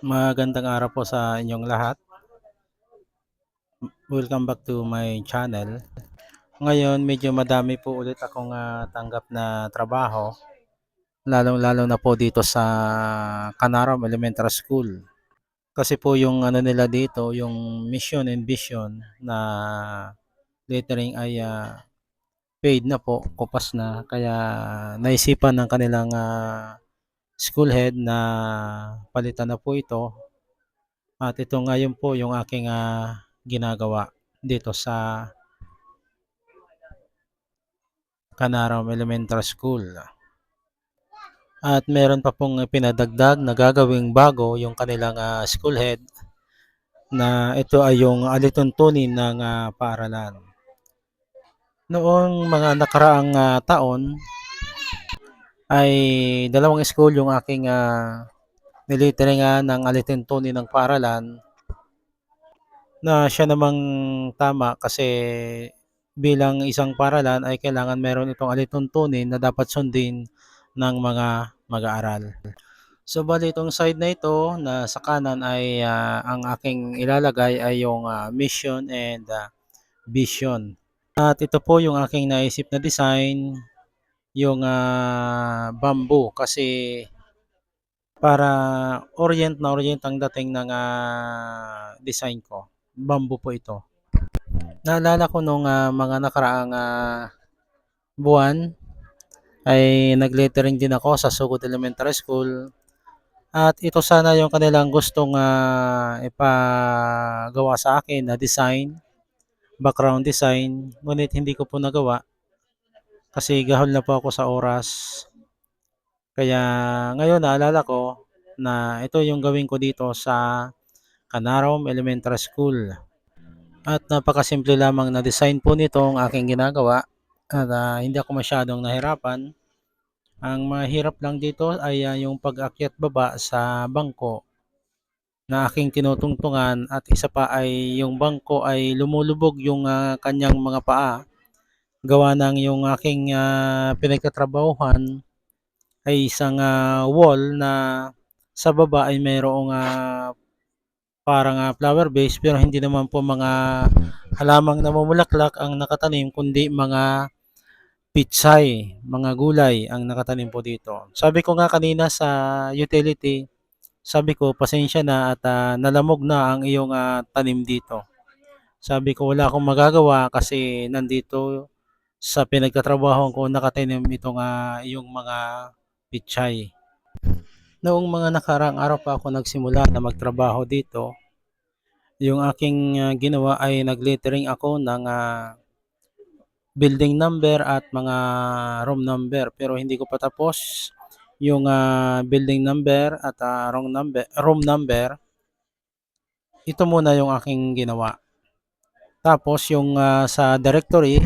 Magandang araw po sa inyong lahat. Welcome back to my channel. Ngayon medyo madami po ulit akong tanggap na trabaho, lalong-lalo na po dito sa Canaram Elementary School. Kasi po yung ano nila dito, yung mission and vision na lettering ay paid na po, kupas na. Kaya naisipan ng kanilang school head na palitan na po ito. At ito ngayon po yung aking ginagawa dito sa Canaram Elementary School. At meron pa pong pinadagdag na gagawing bago yung kanilang school head na ito ay yung alituntunin ng paaralan. Noong mga nakaraang taon ay dalawang school yung aking niliteringan ng alituntunin ng paaralan na siya namang tama kasi bilang isang paaralan ay kailangan meron itong alituntunin na dapat sundin ng mga mag-aaral. So bali itong side na ito na sa kanan ay ang aking ilalagay ay yung mission and vision. At ito po yung aking naisip na design, yung bamboo kasi para orient ang dating ng design ko. Bamboo po ito. Naalala ko nung mga nakaraang buwan ay nag-lettering din ako sa Sugod Elementary School. At ito sana yung kanilang gustong ipagawa sa akin na design, background design. Ngunit hindi ko po nagawa kasi gahol na po ako sa oras. Kaya ngayon naalala ko na ito yung gawin ko dito sa Canaram Elementary School. At napakasimple lamang na design po nito ang aking ginagawa at hindi ako masyadong nahirapan. Ang mahirap lang dito ay yung pag-akyat baba sa bangko na aking tinutungtungan at isa pa ay yung bangko ay lumulubog yung kanyang mga paa. Gawa ng yung aking pinagtatrabahuhan ay isang wall na sa baba ay mayroong parang flower base pero hindi naman po mga halamang namumulaklak ang nakatanim kundi mga pitsay, mga gulay ang nakatanim po dito. Sabi ko nga kanina sa utility, sabi ko pasensya na at nalamog na ang iyong tanim dito. Sabi ko wala akong magagawa kasi nandito sa pinagtatrabaho ko nakatanim itong iyong mga pitsay. Noong mga nakaraang araw pa ako nagsimula na magtrabaho dito, yung aking ginawa ay nag-lettering ako ng building number at mga room number pero hindi ko pa tapos yung building number at room number. Ito muna yung aking ginawa. Tapos yung sa directory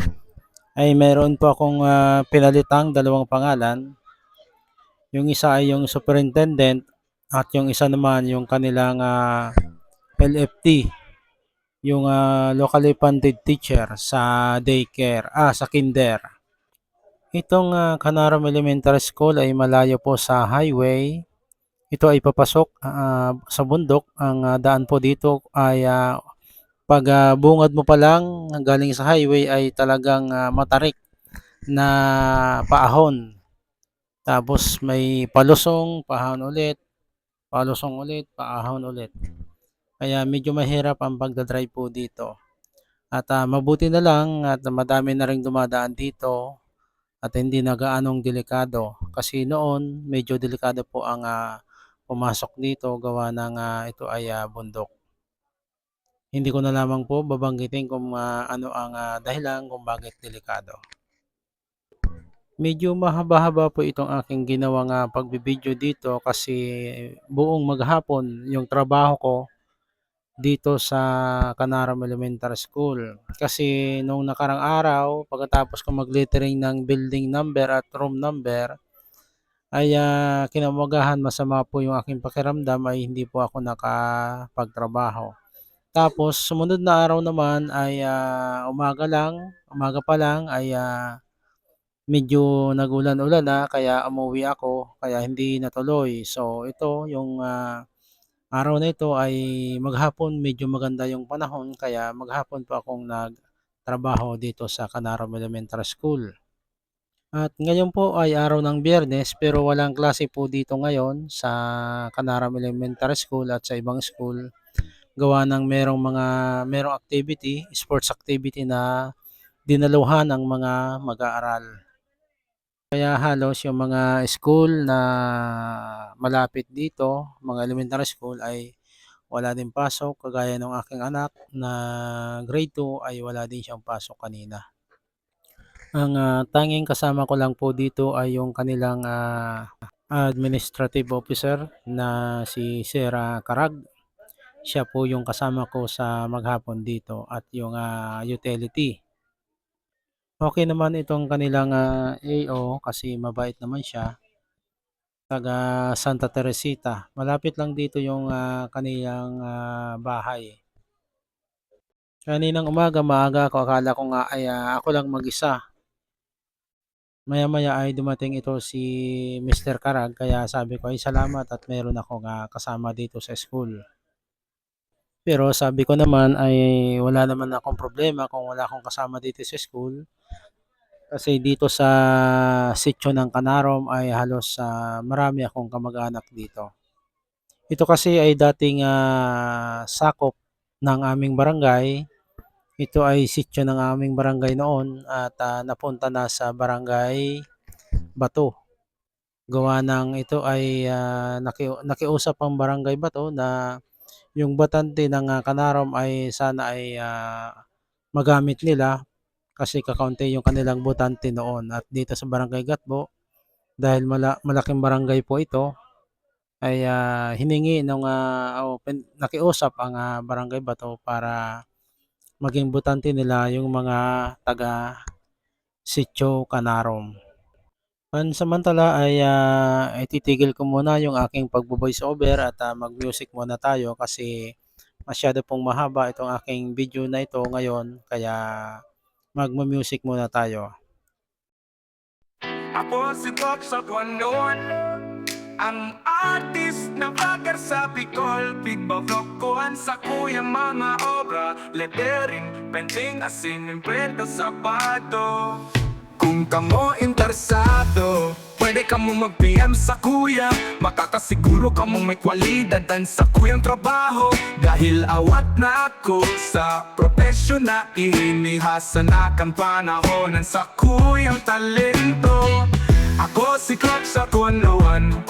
ay meron po akong pinalitang dalawang pangalan. Yung isa ay yung superintendent at yung isa naman yung kanilang LFT, yung locally funded teacher sa daycare, sa kinder. Itong Canaram Elementary School ay malayo po sa highway. Ito ay papasok sa bundok. Ang daan po dito ay pag bungad mo pa lang galing sa highway ay talagang matarik na paahon. Tapos may palusong, paahon ulit, palusong ulit, paahon ulit. Kaya medyo mahirap ang pagdadrive po dito. At mabuti na lang at madami na ring dumadaan dito at hindi na gaanong delikado. Kasi noon medyo delikado po ang pumasok dito gawa ng ito ay bundok. Hindi ko na lamang po babanggitin kung ano ang dahilan kung bakit delikado. Medyo mahaba-haba po itong aking ginawang pagbibideo dito kasi buong maghapon yung trabaho ko dito sa Canaram Elementary School. Kasi nung nakarang araw, pagkatapos ko mag-lettering ng building number at room number, ay kinaumagahan masama po yung aking pakiramdam ay hindi po ako nakapagtrabaho. Tapos sumunod na araw naman ay umaga pa lang ay medyo nagulan-ulan na kaya umuwi ako kaya hindi natuloy. So ito yung Araw na ito ay maghapon medyo maganda yung panahon kaya maghapon pa akong nagtrabaho dito sa Canarum Elementary School. At ngayon po ay araw ng Biyernes pero walang klase po dito ngayon sa Canarum Elementary School at sa ibang school gawa ng merong activity, sports activity na dinaluhan ng mga mag-aaral. Kaya halos yung mga school na malapit dito, mga elementary school ay wala din pasok kagaya ng aking anak na grade 2 ay wala din siyang pasok kanina. Ang tanging kasama ko lang po dito ay yung kanilang administrative officer na si Sarah Karag. Siya po yung kasama ko sa maghapon dito at yung utility. Okay naman itong kanilang AO kasi mabait naman siya. Taga Santa Teresita. Malapit lang dito yung kanilang bahay. Kaninang umaga, maaga ako, akala ko nga ay ako lang mag-isa. Maya-maya ay dumating ito si Mr. Karag kaya sabi ko ay salamat at meron akong kasama dito sa school. Pero sabi ko naman ay wala naman akong problema kung wala akong kasama dito sa school. Kasi dito sa sitio ng Canarum ay halos marami akong kamag-anak dito. Ito kasi ay dating sakop ng aming barangay. Ito ay sitio ng aming barangay noon at napunta na sa barangay Bato. Gawa ng ito ay nakiusap ang barangay Bato na yung batante ng Canarum ay sana ay magamit nila kasi kakaunti yung kanilang botante noon. At dito sa barangay Gatbo, dahil malaking barangay po ito, ay hiningi nung nakiusap ang barangay Bato para maging botante nila yung mga taga Sitio Canarum. Pansamantala ay ititigil ko muna yung aking pagbo-voice over at mag-music muna tayo kasi masyado pong mahaba itong aking video na ito ngayon kaya magmo-music muna tayo. Ako si Tok sa noon, ang artist na bagar sa Bicol. Pigbablokohan sa kuyang mga obra, lettering, painting, asin, imprenta sa pato. Kung kamo interesado, pwede kamo mag-PM sa kuya. Makakasiguro kamo may kwalidad sa kuyang trabaho. Dahil awat na ako sa profesyon na inihasa na kang panahonan sa kuyang talento. Ako si Clark sa 101.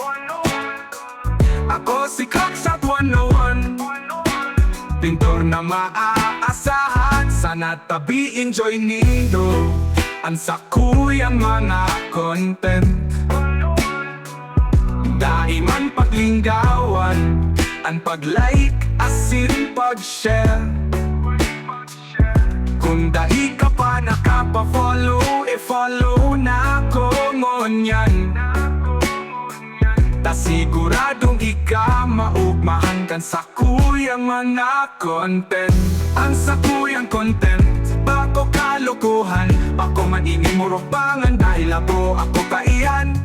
Ako si Clark sa 101. Pintor na maaasahan, sana tabi enjoy nindo ang sakuyang mga content. Daiman paglinggawan, ang pag-like, asin pag-share. Kung dahi ka pa nakapa-follow, follow na ko ngonyan. Ta siguradong ika maugmahan kan sa kuyang mga content. Ang sa kuyang content, bako kalukuhan, ako maningin mo robangan dahil ako kaiyan.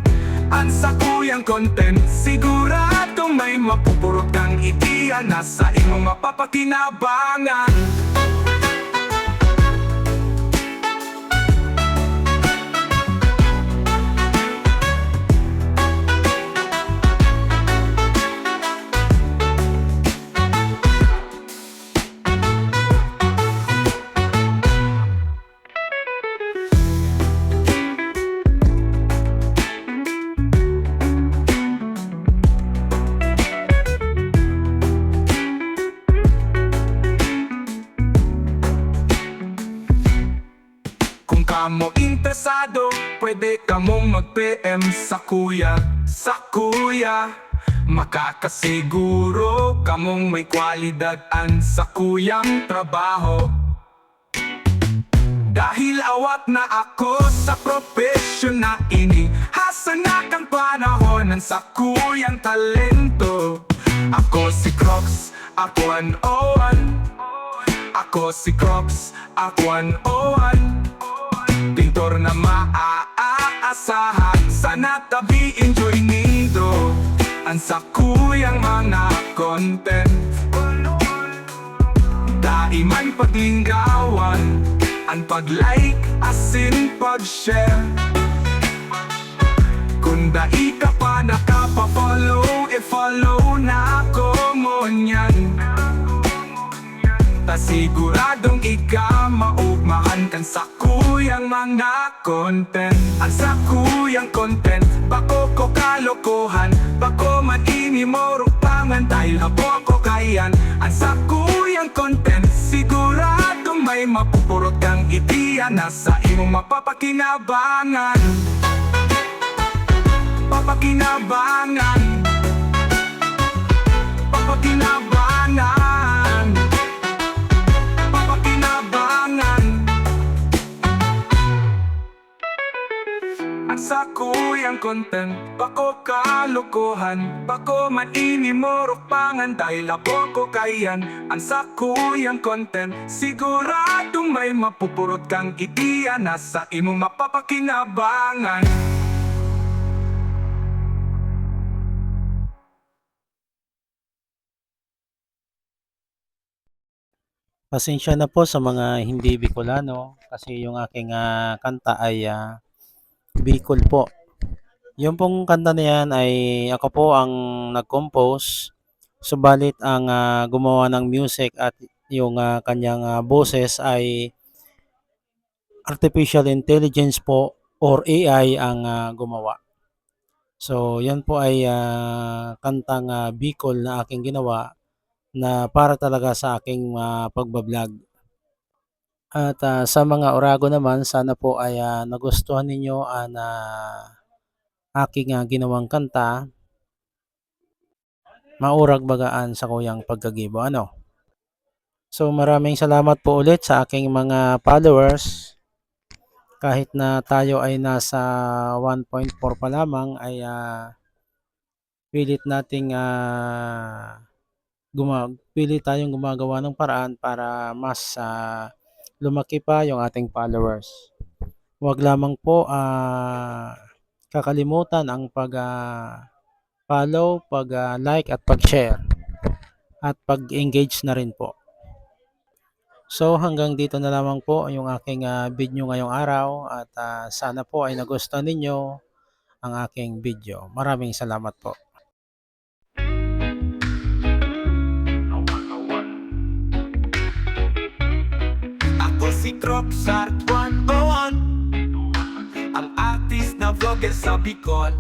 Ang sa kuyang content, siguradong may mapupurot kang itiyan na sa imong mapapakinabangan. Kamo interesado, pwede kamong mag-PM sa kuya. Makakasiguro kamong may kwalidad sa kuyang trabaho. Dahil awat na ako sa profesyon na ini, hasa na kang panahonan sa kuyang talento. Ako si Crocs, ako 101. Ako si Crocs, ako 101. Pintor na maaasahan, sana tabi enjoy nindo ang ang sakuyang mga content. Daiman paglinggawan, ang pag-like asin pag-share. Kung dai ka pa nakapa-follow, follow na ako mo niyan. Ta siguradong ika maugmahan kan sa kuyang mga content. Ang sa kuyang content, bako ko kalokohan, bako man ini mo rupangan, dahil habo ko kayan. Ang sa kuyang content, siguradong may mapupurot kang ideya na sa imong mapapakinabangan. Papakinabangan, papakinabangan, papakinabangan. Ang sa kuyang content, bako kalokohan, bako man ini mo rupangan, dahil abo ko kayan. Ang sa kuyang content, siguradong may mapupurot kang ideya na sa imong mapapakinabangan. Pasensya na po sa mga hindi Bicolano kasi yung aking kanta ay Bicol po. Yung pong kanta na yan ay ako po ang nag-compose, subalit ang gumawa ng music at yung kanyang boses ay artificial intelligence po or AI ang gumawa. So yan po ay kantang Bicol na aking ginawa na para talaga sa aking pagbablog. At sa mga orago naman, sana po ay nagustuhan ninyo ang aking ginawang kanta, Maurag Bagaan sa Kuyang Pagkagibo. Ano? So maraming salamat po ulit sa aking mga followers. Kahit na tayo ay nasa 1.4 pa lamang ay pilit nating pilit tayong gumagawa ng paraan para mas lumaki pa yung ating followers. Huwag lamang po kakalimutan ang pag-follow, pag-like at pag-share at pag-engage na rin po. So hanggang dito na lamang po yung aking video ngayong araw at sana po ay nagustuhan ninyo ang aking video. Maraming salamat po. Ako si Cropsart 101, ang artist na vlogger sa Bicol.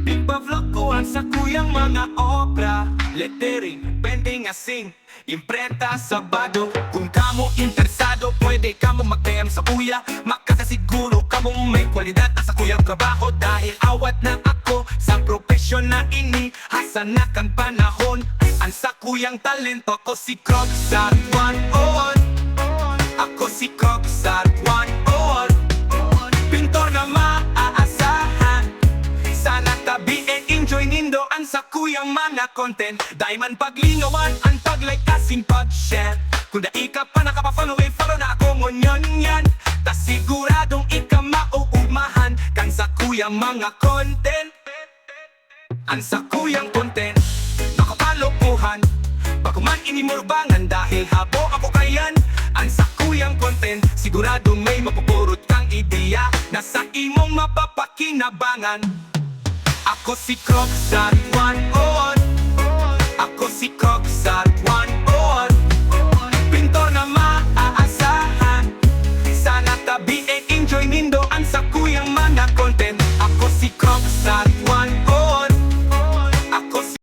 Pigpa-vlog ko ang sa kuyang mga obra, lettering, pending asing, imprenta, sabado. Kung kamo interesado, pwede kamo mag-PM sa kuya. Makakasiguro kamong may kwalidad sa kuyang trabaho, dahil awat na ako sa profesyon na ini. Hasan na kan panahon, ang sa kuyang talento. Ako si Cropsart 101, ako si Cropsart 101, pintor na maaasahan. Sana tabi enjoy nindo ang sa kuyang mga content. Daiman paglingawan, ang pag-like kasing pag-share. Kung dai ka pa nakapa-follow, follow na ako ngunyan yan. Ta siguradong ika mauugmahan kang sa kuyang mga content. Ang sa kuyang content, nakapalokohan, bago man inimurbangan, dahil habo ako kayan. Ang sa kuyang content, siguradong may mapupurot kang ideya na sa imong mapapakinabangan. Ako si Cropsart 101, ako si Cropsart 101, pintor na maaasahan. Sana tabi